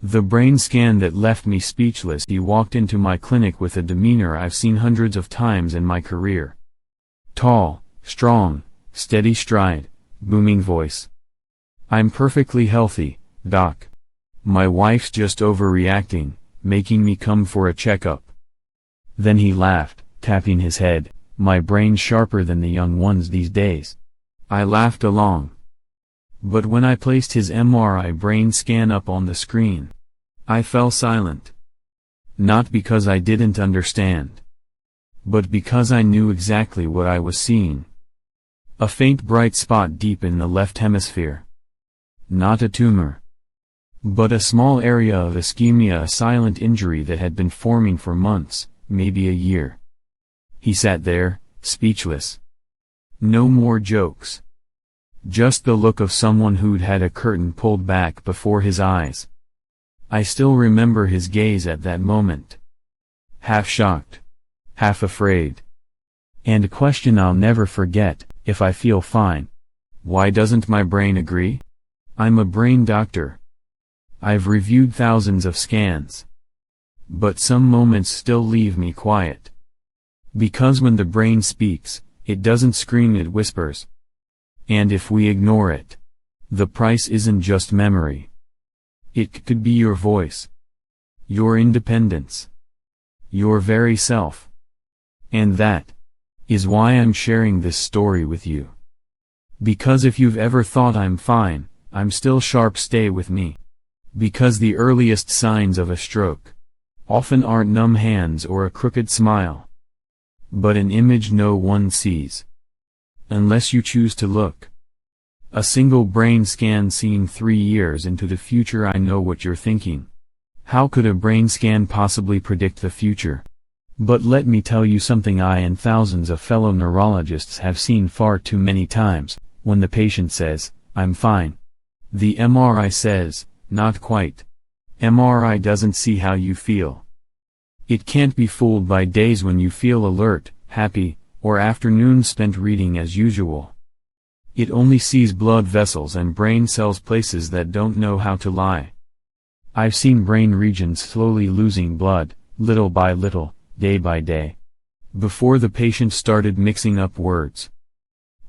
The brain scan that left me speechless. He walked into my clinic with a demeanor I've seen hundreds of times in my career. Tall, strong, steady stride, booming voice. "I'm perfectly healthy, doc. My wife's just overreacting, making me come for a checkup." Then he laughed, tapping his head. "My brain's sharper than the young ones these days." I laughed along. But when I placed his MRI brain scan up on the screen, I fell silent. Not because I didn't understand, but because I knew exactly what I was seeing. A faint bright spot deep in the left hemisphere. Not a tumor, but a small area of ischemia, a silent injury that had been forming for months, maybe a year. He sat there, speechless. No more jokes. Just the look of someone who'd had a curtain pulled back before his eyes. I still remember his gaze at that moment. Half shocked, half afraid. And a question I'll never forget: "If I feel fine, why doesn't my brain agree? I'm a brain doctor. I've reviewed thousands of scans. But some moments still leave me quiet. Because when the brain speaks, it doesn't scream, it whispers. And if we ignore it, the price isn't just memory. It could be your voice, your independence, your very self. And that is why I'm sharing this story with you. Because if you've ever thought I'm fine, I'm still sharp, stay with me. Because the earliest signs of a stroke often aren't numb hands or a crooked smile, but an image no one sees, unless you choose to look. A single brain scan seen 3 years into the future. I know what you're thinking. How could a brain scan possibly predict the future? But let me tell you something I and thousands of fellow neurologists have seen far too many times. When the patient says, "I'm fine," the MRI says, "Not quite." MRI doesn't see how you feel. It can't be fooled by days when you feel alert, happy, or afternoons spent reading as usual. It only sees blood vessels and brain cells, places that don't know how to lie. I've seen brain regions slowly losing blood, little by little, day by day. Before the patient started mixing up words.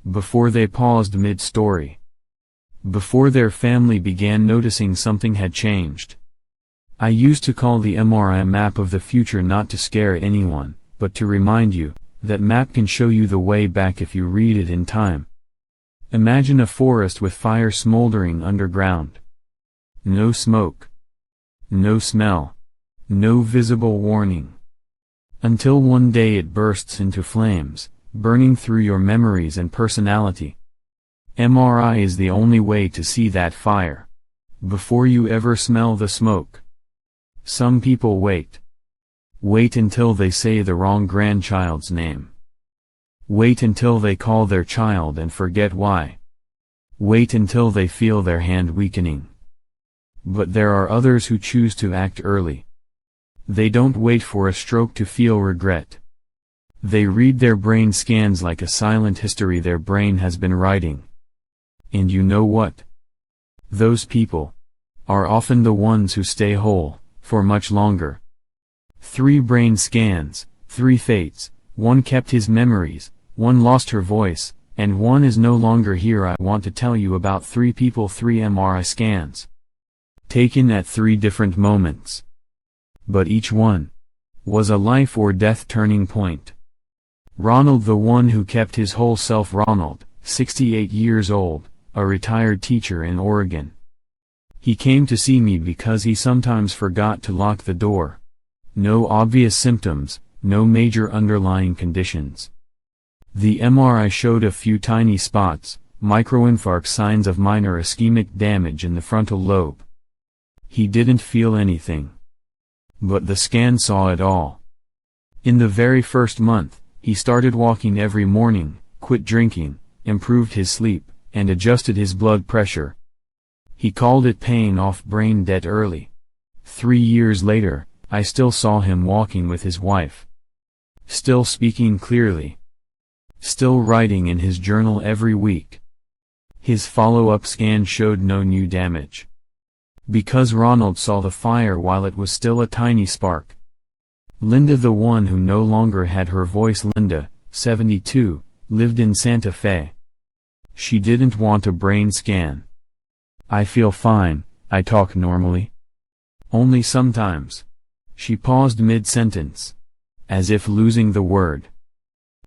Before they paused mid-story. Before their family began noticing something had changed. I used to call the MRI a map of the future, not to scare anyone, but to remind you that map can show you the way back if you read it in time. Imagine a forest with fire smoldering underground. No smoke. No smell. No visible warning. Until one day it bursts into flames, burning through your memories and personality. MRI is the only way to see that fire, before you ever smell the smoke. Some people wait. Wait until they say the wrong grandchild's name. Wait until they call their child and forget why. Wait until they feel their hand weakening. But there are others who choose to act early. They don't wait for a stroke to feel regret. They read their brain scans like a silent history their brain has been writing. And you know what? Those people are often the ones who stay whole for much longer. 3 brain scans, 3 fates. One kept his memories, one lost her voice, and one is no longer here. I want to tell you about 3 people, 3 MRI scans, taken at 3 different moments. But each one was a life or death turning point. Ronald, the one who kept his whole self. Ronald, 68 years old, a retired teacher in Oregon. He came to see me because he sometimes forgot to lock the door. No obvious symptoms, no major underlying conditions. The MRI showed a few tiny spots, microinfarct, signs of minor ischemic damage in the frontal lobe. He didn't feel anything. But the scan saw it all. In the very first month, he started walking every morning, quit drinking, improved his sleep, and adjusted his blood pressure. He called it paying off brain debt early. 3 years later, I still saw him walking with his wife. Still speaking clearly. Still writing in his journal every week. His follow-up scan showed no new damage. Because Ronald saw the fire while it was still a tiny spark. Linda, the one who no longer had her voice, Linda, 72, lived in Santa Fe. She didn't want a brain scan. I feel fine, I talk normally. Only sometimes. She paused mid-sentence, as if losing the word.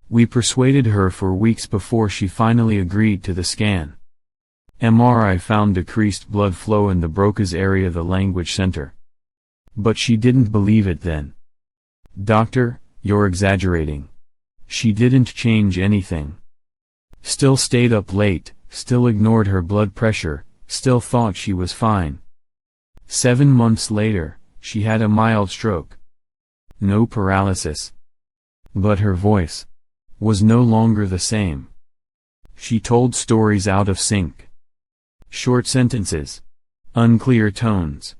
We persuaded her for weeks before she finally agreed to the scan. MRI found decreased blood flow in the Broca's area, the language center. But she didn't believe it then. Doctor, you're exaggerating. She didn't change anything. Still stayed up late, still ignored her blood pressure, still thought she was fine. 7 months later, she had a mild stroke. No paralysis. But her voice was no longer the same. She told stories out of sync. Short sentences. Unclear tones.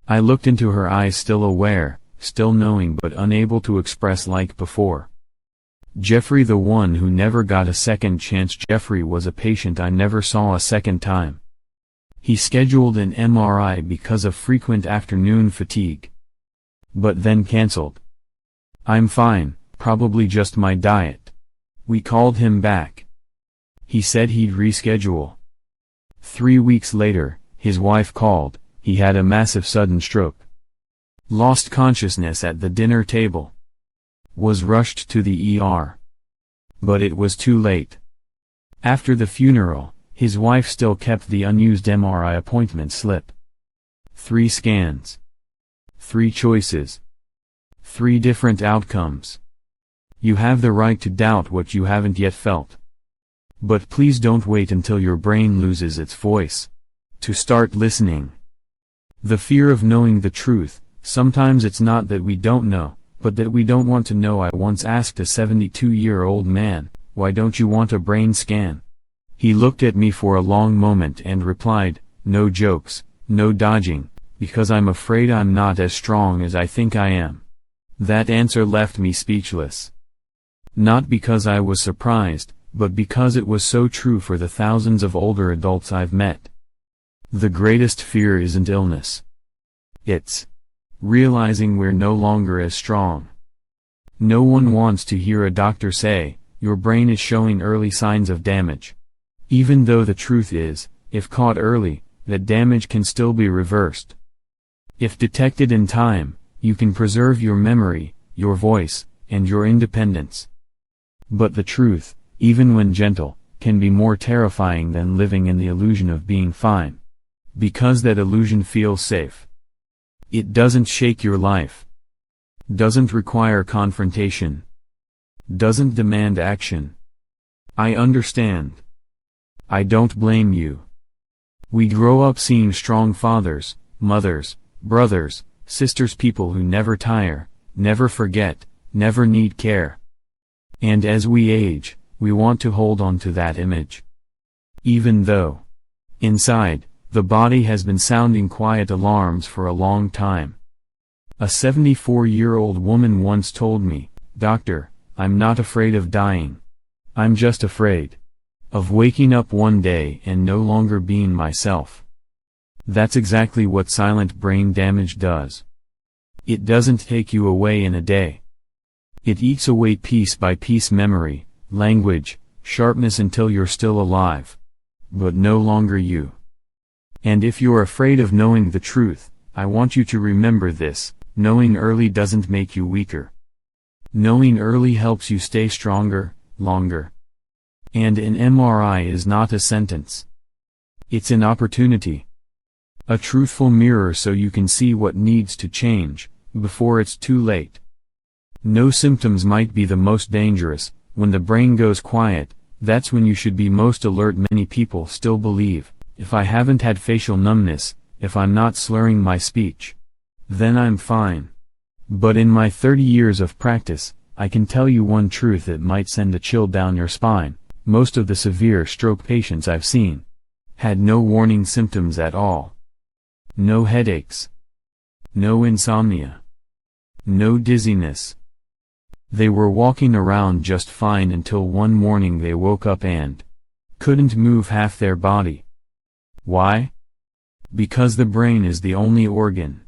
I looked into her eyes, still aware, still knowing but unable to express like before. Jeffrey, the one who never got a second chance. Jeffrey was a patient I never saw a second time. He scheduled an MRI because of frequent afternoon fatigue. But then cancelled. I'm fine, probably just my diet. We called him back. He said he'd reschedule. 3 weeks later, his wife called. He had a massive sudden stroke. Lost consciousness at the dinner table. Was rushed to the ER. But it was too late. After the funeral, his wife still kept the unused MRI appointment slip. 3 scans. 3 choices. 3 different outcomes. You have the right to doubt what you haven't yet felt. But please don't wait until your brain loses its voice to start listening. The fear of knowing the truth, sometimes it's not that we don't know, but that we don't want to know. I once asked a 72-year-old man, "Why don't you want a brain scan?" He looked at me for a long moment and replied, "No jokes, no dodging, because I'm afraid I'm not as strong as I think I am." That answer left me speechless. Not because I was surprised, but because it was so true for the thousands of older adults I've met. The greatest fear isn't illness. It's realizing we're no longer as strong. No one wants to hear a doctor say, "Your brain is showing early signs of damage." Even though the truth is, if caught early, that damage can still be reversed. If detected in time, you can preserve your memory, your voice, and your independence. But the truth, even when gentle, can be more terrifying than living in the illusion of being fine. Because that illusion feels safe. It doesn't shake your life. Doesn't require confrontation. Doesn't demand action. I understand. I don't blame you. We grow up seeing strong fathers, mothers, brothers, sisters, people who never tire, never forget, never need care. And as we age, we want to hold on to that image. Even though, inside, the body has been sounding quiet alarms for a long time. A 74-year-old woman once told me, "Doctor, I'm not afraid of dying. I'm just afraid of waking up one day and no longer being myself." That's exactly what silent brain damage does. It doesn't take you away in a day. It eats away piece by piece memory, language, sharpness until you're still alive. But no longer you. And if you're afraid of knowing the truth, I want you to remember this: knowing early doesn't make you weaker. Knowing early helps you stay stronger, longer. And an MRI is not a sentence. It's an opportunity. A truthful mirror so you can see what needs to change, before it's too late. No symptoms might be the most dangerous. When the brain goes quiet, that's when you should be most alert. Many people still believe, if I haven't had facial numbness, if I'm not slurring my speech, then I'm fine. But in my 30 years of practice, I can tell you one truth that might send a chill down your spine. Most of the severe stroke patients I've seen had no warning symptoms at all. No headaches. No insomnia. No dizziness. They were walking around just fine until one morning they woke up and couldn't move half their body. Why? Because the brain is the only organ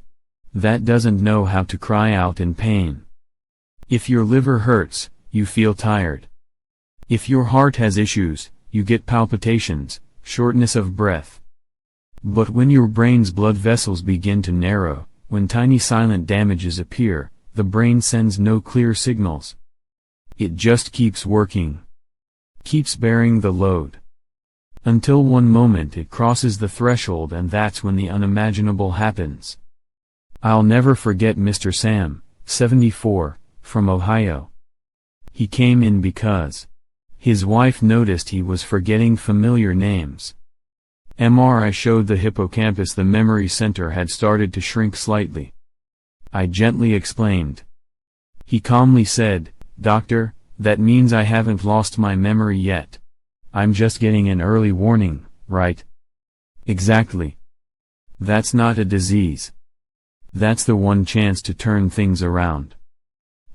that doesn't know how to cry out in pain. If your liver hurts, you feel tired. If your heart has issues, you get palpitations, shortness of breath. But when your brain's blood vessels begin to narrow, when tiny silent damages appear, the brain sends no clear signals. It just keeps working. Keeps bearing the load. Until one moment it crosses the threshold, and that's when the unimaginable happens. I'll never forget Mr. Sam, 74, from Ohio. He came in because his wife noticed he was forgetting familiar names. MRI showed the hippocampus, the memory center, had started to shrink slightly. I gently explained. He calmly said, "Doctor, that means I haven't lost my memory yet. I'm just getting an early warning, right?" "Exactly. That's not a disease. That's the one chance to turn things around."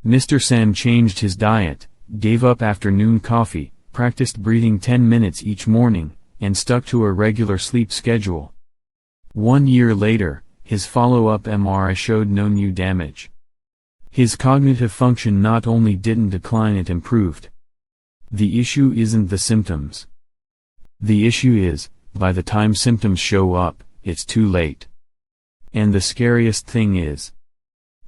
Mr. Sam changed his diet, gave up afternoon coffee, practiced breathing 10 minutes each morning, and stuck to a regular sleep schedule. 1 year later, his follow-up MRI showed no new damage. His cognitive function not only didn't decline, it improved. The issue isn't the symptoms. The issue is, by the time symptoms show up, it's too late. And the scariest thing is,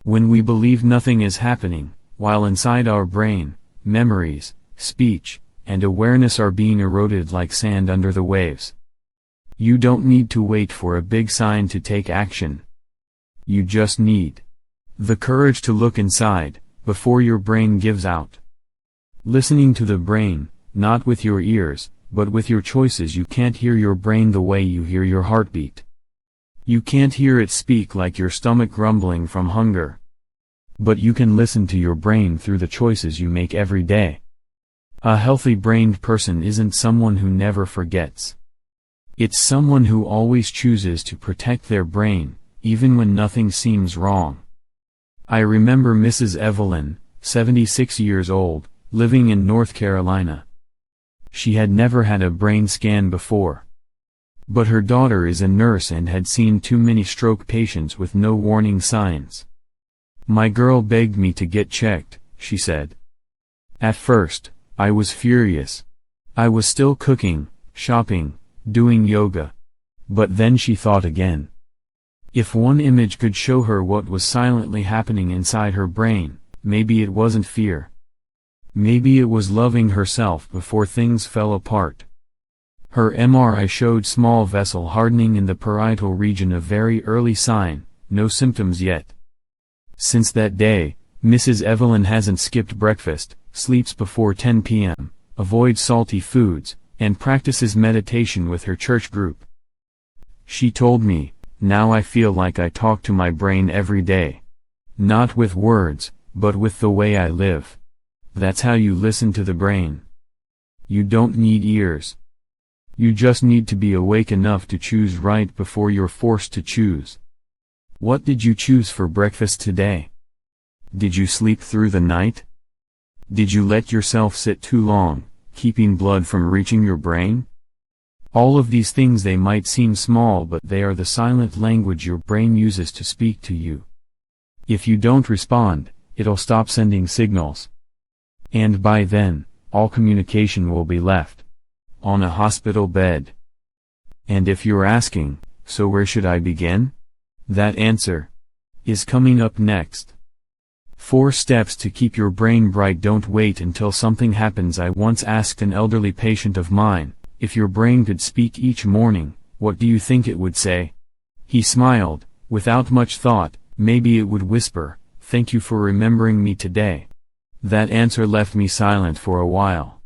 when we believe nothing is happening, while inside our brain, memories, speech, and awareness are being eroded like sand under the waves. You don't need to wait for a big sign to take action. You just need the courage to look inside, before your brain gives out. Listening to the brain, not with your ears, but with your choices. You can't hear your brain the way you hear your heartbeat. You can't hear it speak like your stomach grumbling from hunger. But you can listen to your brain through the choices you make every day. A healthy-brained person isn't someone who never forgets. It's someone who always chooses to protect their brain, even when nothing seems wrong. I remember Mrs. Evelyn, 76 years old, living in North Carolina. She had never had a brain scan before. But her daughter is a nurse and had seen too many stroke patients with no warning signs. "My girl begged me to get checked," she said. "At first, I was furious. I was still cooking, shopping, doing yoga. But then she thought again. If one image could show her what was silently happening inside her brain, maybe it wasn't fear. Maybe it was loving herself before things fell apart." Her MRI showed small vessel hardening in the parietal region, a very early sign, no symptoms yet. Since that day, Mrs. Evelyn hasn't skipped breakfast, sleeps before 10 p.m., avoids salty foods, and practices meditation with her church group. She told me, "Now I feel like I talk to my brain every day. Not with words, but with the way I live." That's how you listen to the brain. You don't need ears. You just need to be awake enough to choose right before you're forced to choose. What did you choose for breakfast today? Did you sleep through the night? Did you let yourself sit too long, keeping blood from reaching your brain? All of these things, they might seem small, but they are the silent language your brain uses to speak to you. If you don't respond, it'll stop sending signals. And by then, all communication will be left on a hospital bed. And if you're asking, so where should I begin? That answer is coming up next. 4 steps to keep your brain bright. Don't wait until something happens. I once asked an elderly patient of mine, if your brain could speak each morning, what do you think it would say? He smiled, without much thought. Maybe it would whisper, "Thank you for remembering me today." That answer left me silent for a while.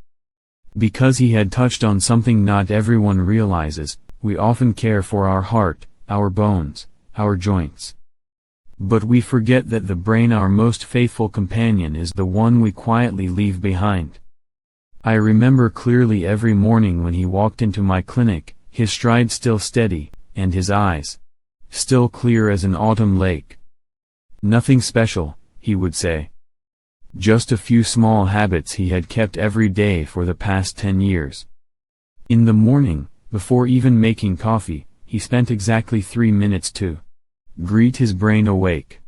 Because he had touched on something not everyone realizes. We often care for our heart, our bones, our joints. But we forget that the brain, our most faithful companion, is the one we quietly leave behind. I remember clearly every morning when he walked into my clinic, his stride still steady, and his eyes still clear as an autumn lake. "Nothing special," he would say. Just a few small habits he had kept every day for the past 10 years. In the morning, before even making coffee, he spent exactly 3 minutes to greet his brain awake.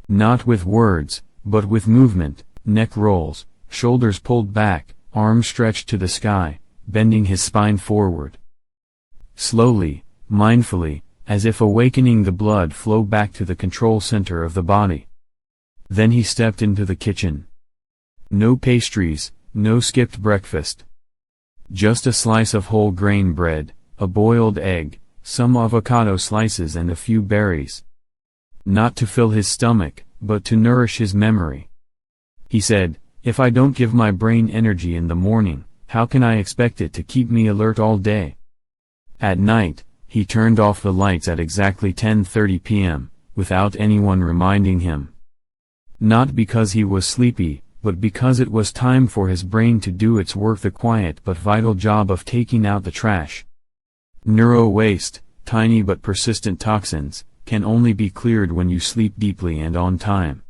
Not with words, but with movement, neck rolls, shoulders pulled back, arms stretched to the sky, bending his spine forward. Slowly, mindfully, as if awakening the blood flow back to the control center of the body. Then he stepped into the kitchen. No pastries, no skipped breakfast. Just a slice of whole grain bread, a boiled egg, some avocado slices and a few berries. Not to fill his stomach, but to nourish his memory. He said, "If I don't give my brain energy in the morning, how can I expect it to keep me alert all day?" At night, he turned off the lights at exactly 10:30 p.m., without anyone reminding him. Not because he was sleepy, but because it was time for his brain to do its work, the quiet but vital job of taking out the trash. Neuro waste, tiny but persistent toxins, can only be cleared when you sleep deeply and on time.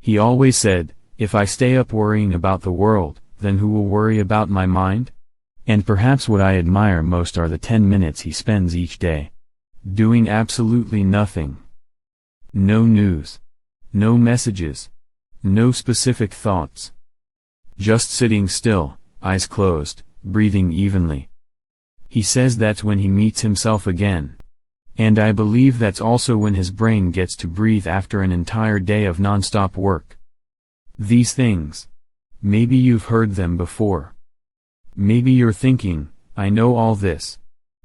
He always said, "If I stay up worrying about the world, then who will worry about my mind?" And perhaps what I admire most are the 10 minutes he spends each day doing absolutely nothing. No news. No messages. No specific thoughts. Just sitting still, eyes closed, breathing evenly. He says that's when he meets himself again. And I believe that's also when his brain gets to breathe after an entire day of non-stop work. These things. Maybe you've heard them before. Maybe you're thinking, "I know all this."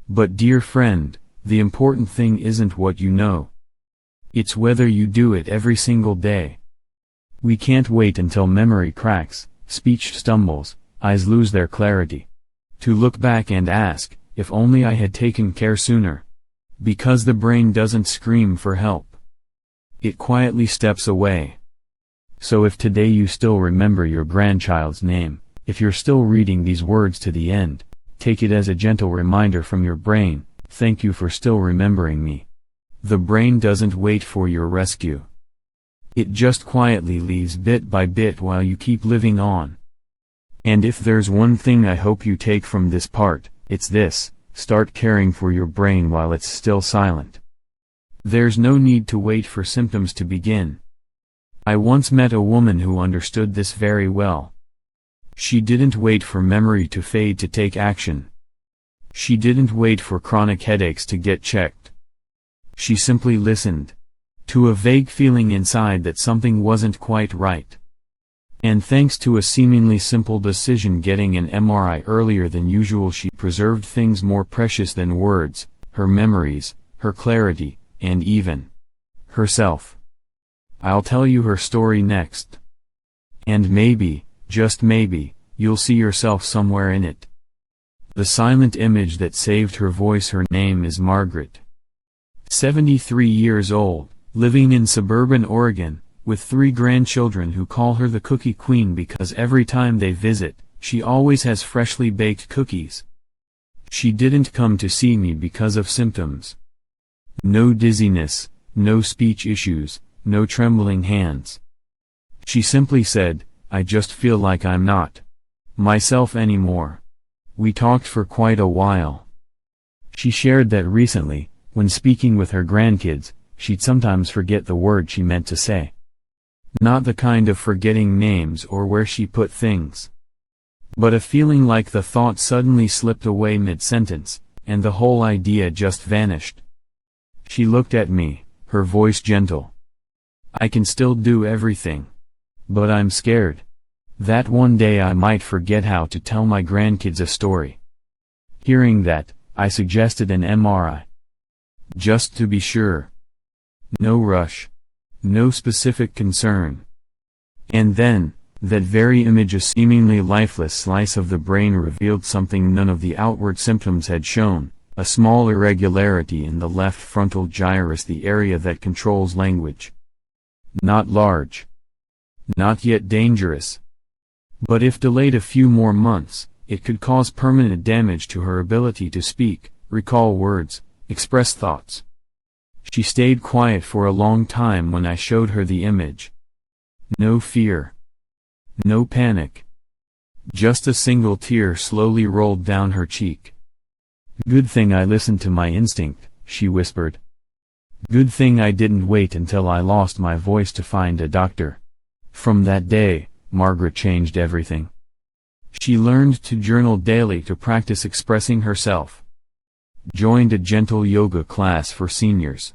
But dear friend, the important thing isn't what you know. It's whether you do it every single day. We can't wait until memory cracks, speech stumbles, eyes lose their clarity, to look back and ask, "If only I had taken care sooner." Because the brain doesn't scream for help. It quietly steps away. So if today you still remember your grandchild's name, if you're still reading these words to the end, take it as a gentle reminder from your brain, "Thank you for still remembering me." The brain doesn't wait for your rescue. It just quietly leaves bit by bit while you keep living on. And if there's one thing I hope you take from this part, it's this: start caring for your brain while it's still silent. There's no need to wait for symptoms to begin. I once met a woman who understood this very well. She didn't wait for memory to fade to take action. She didn't wait for chronic headaches to get checked. She simply listened to a vague feeling inside that something wasn't quite right. And thanks to a seemingly simple decision, getting an MRI earlier than usual, she preserved things more precious than words: her memories, her clarity, and even herself. I'll tell you her story next. And maybe, just maybe, you'll see yourself somewhere in it. The silent image that saved her voice. Her name is Margaret. 73 years old, living in suburban Oregon, with 3 grandchildren who call her the Cookie Queen because every time they visit, she always has freshly baked cookies. She didn't come to see me because of symptoms. No dizziness, no speech issues, no trembling hands. She simply said, "I just feel like I'm not myself anymore." We talked for quite a while. She shared that recently, when speaking with her grandkids, she'd sometimes forget the word she meant to say. Not the kind of forgetting names or where she put things, but a feeling like the thought suddenly slipped away mid-sentence, and the whole idea just vanished. She looked at me, her voice gentle. "I can still do everything. But I'm scared that one day I might forget how to tell my grandkids a story." Hearing that, I suggested an MRI. Just to be sure. No rush. No specific concern. And then, that very image, a seemingly lifeless slice of the brain, revealed something none of the outward symptoms had shown: a small irregularity in the left frontal gyrus, the area that controls language. Not large. Not yet dangerous. But if delayed a few more months, it could cause permanent damage to her ability to speak, recall words, express thoughts. She stayed quiet for a long time when I showed her the image. No fear. No panic. Just a single tear slowly rolled down her cheek. "Good thing I listened to my instinct," she whispered. "Good thing I didn't wait until I lost my voice to find a doctor." From that day, Margaret changed everything. She learned to journal daily to practice expressing herself, joined a gentle yoga class for seniors,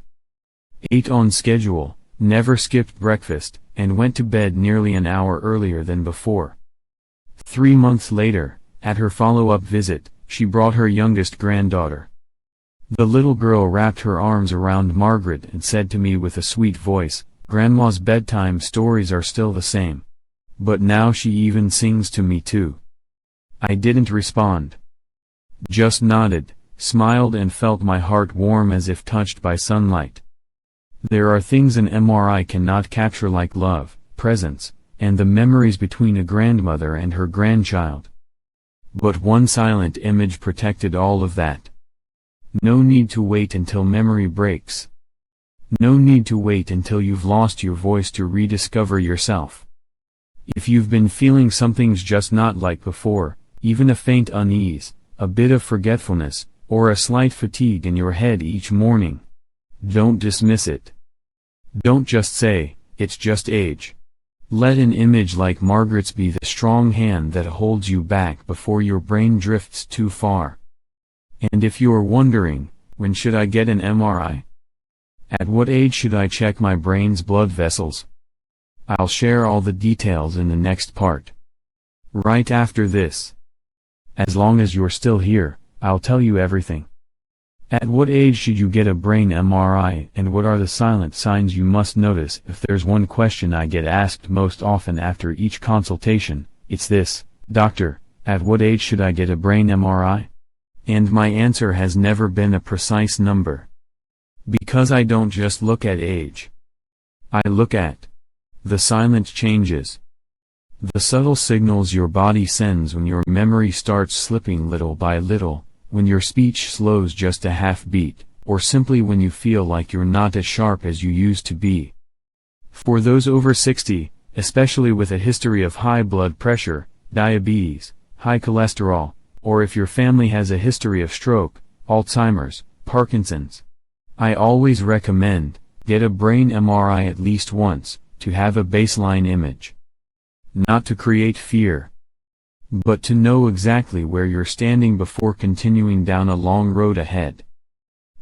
ate on schedule, never skipped breakfast, and went to bed nearly an hour earlier than before. 3 months later, at her follow-up visit, she brought her youngest granddaughter. The little girl wrapped her arms around Margaret and said to me with a sweet voice, "Grandma's bedtime stories are still the same. But now she even sings to me too." I didn't respond. Just nodded, smiled and felt my heart warm as if touched by sunlight. There are things an MRI cannot capture like love, presence, and the memories between a grandmother and her grandchild. But one silent image protected all of that. No need to wait until memory breaks. No need to wait until you've lost your voice to rediscover yourself. If you've been feeling something's just not like before, even a faint unease, a bit of forgetfulness, or a slight fatigue in your head each morning, don't dismiss it. Don't just say, "It's just age." Let an image like Margaret's be the strong hand that holds you back before your brain drifts too far. And if you're wondering, when should I get an MRI? At what age should I check my brain's blood vessels? I'll share all the details in the next part, right after this. As long as you're still here, I'll tell you everything. At what age should you get a brain MRI, and what are the silent signs you must notice? If there's one question I get asked most often after each consultation, it's this: "Doctor, at what age should I get a brain MRI?" And my answer has never been a precise number. Because I don't just look at age. I look at the silent changes. The subtle signals your body sends when your memory starts slipping little by little, when your speech slows just a half beat, or simply when you feel like you're not as sharp as you used to be. For those over 60, especially with a history of high blood pressure, diabetes, high cholesterol, or if your family has a history of stroke, Alzheimer's, Parkinson's, I always recommend, get a brain MRI at least once, to have a baseline image. Not to create fear, but to know exactly where you're standing before continuing down a long road ahead.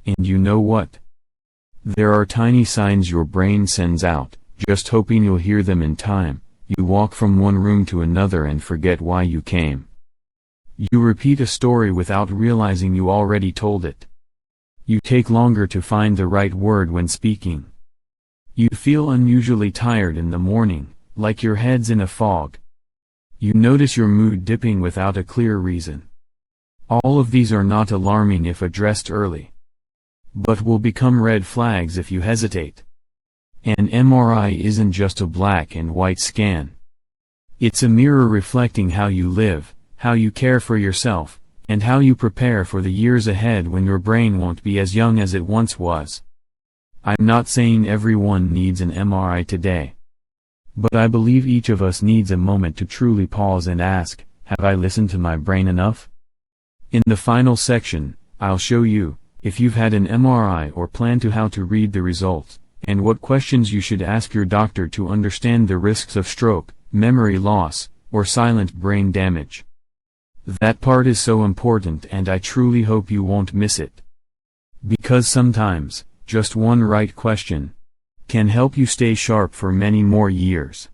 And you know what? There are tiny signs your brain sends out, just hoping you'll hear them in time. You walk from one room to another and forget why you came. You repeat a story without realizing you already told it. You take longer to find the right word when speaking. You feel unusually tired in the morning, like your head's in a fog. You notice your mood dipping without a clear reason. All of these are not alarming if addressed early, but will become red flags if you hesitate. An MRI isn't just a black and white scan. It's a mirror reflecting how you live, how you care for yourself, and how you prepare for the years ahead when your brain won't be as young as it once was. I'm not saying everyone needs an MRI today, but I believe each of us needs a moment to truly pause and ask, have I listened to my brain enough? In the final section, I'll show you, if you've had an MRI or plan to, how to read the results, and what questions you should ask your doctor to understand the risks of stroke, memory loss, or silent brain damage. That part is so important, and I truly hope you won't miss it. Because sometimes, just one right question can help you stay sharp for many more years.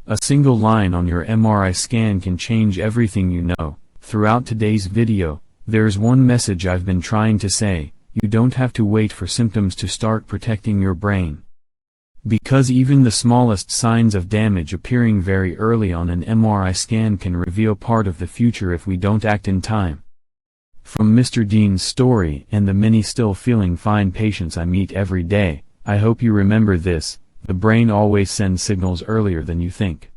A single line on your MRI scan can change everything you know. Throughout today's video, there's one message I've been trying to say: you don't have to wait for symptoms to start protecting your brain. Because even the smallest signs of damage appearing very early on an MRI scan can reveal part of the future if we don't act in time. From Mr. Dean's story and the many still feeling fine patients I meet every day, I hope you remember this: the brain always sends signals earlier than you think.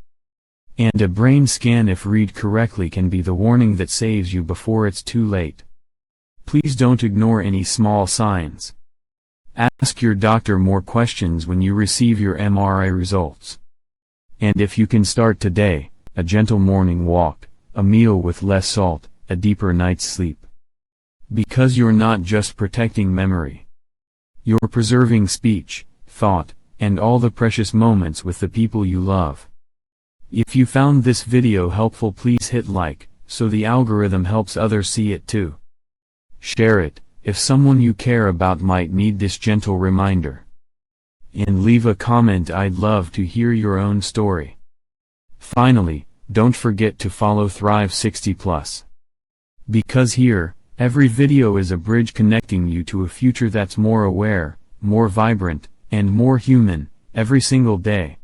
And a brain scan, if read correctly, can be the warning that saves you before it's too late. Please don't ignore any small signs. Ask your doctor more questions when you receive your MRI results. And if you can start today, a gentle morning walk, a meal with less salt, a deeper night's sleep. Because you're not just protecting memory. You're preserving speech, thought, and all the precious moments with the people you love. If you found this video helpful, please hit like, so the algorithm helps others see it too. Share it, if someone you care about might need this gentle reminder. And leave a comment. I'd love to hear your own story. Finally, don't forget to follow Thrive 60+. Because here, every video is a bridge connecting you to a future that's more aware, more vibrant, and more human, every single day.